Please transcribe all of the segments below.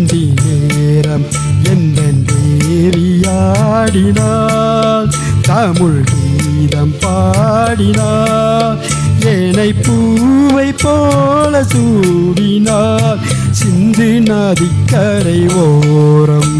அந்தி நேரம் எந்த தேவியாடினாள் தமிழ் கீதம் பாடினாள் ஏனை பூவை போல சூடினாள் சிந்து நதிக்கரை ஓரம்.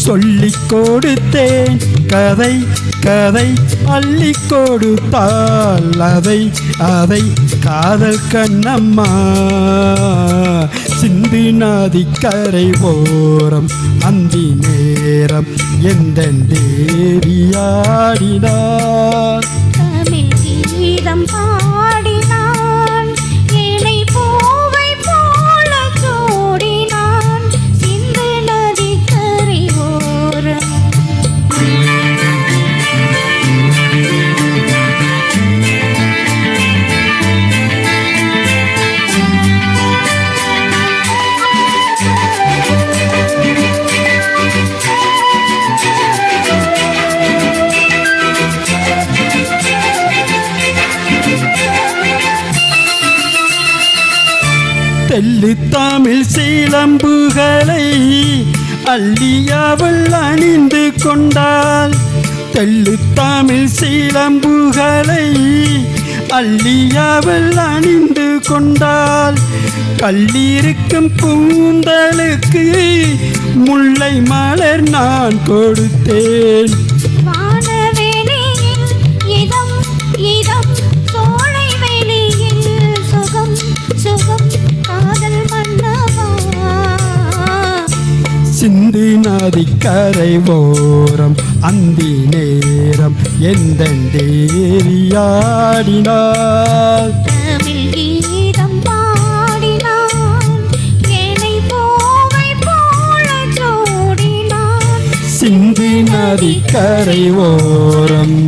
சொல்லிக் கொடுத்தேன் கதை கதை அள்ளி கொடுத்தாள் அதை அதை காதல் கண்ணம்மா சிந்து நதிக்கரை ஓரம் அந்தி நேரம் எந்த தேவியாடினார் தமிழ் கீதம் பாடினான் ஏனை பூவை போல சூடினான் சிந்து நதிக்கரை ஓரம். தெல்லு தமிழ் சீலம்புகளை அள்ளி அவள் அணிந்து கொண்டாள் தெல்லு தமிழ் சீலம்புகளை அள்ளி அவள் அணிந்து கொண்டாள் கல்லிருக்கும் கூந்தலுக்கு முல்லை மலர் நான் கொடுத்தேன் சிந்து நதிக்கரை ஓரம் அந்தி நேரம் எந்த தேவியாடினாள் தமிழ் கீதம் பாடினான் ஏனை பூவை போல சூடினான் சிந்து நதிக்கரை ஓரம்.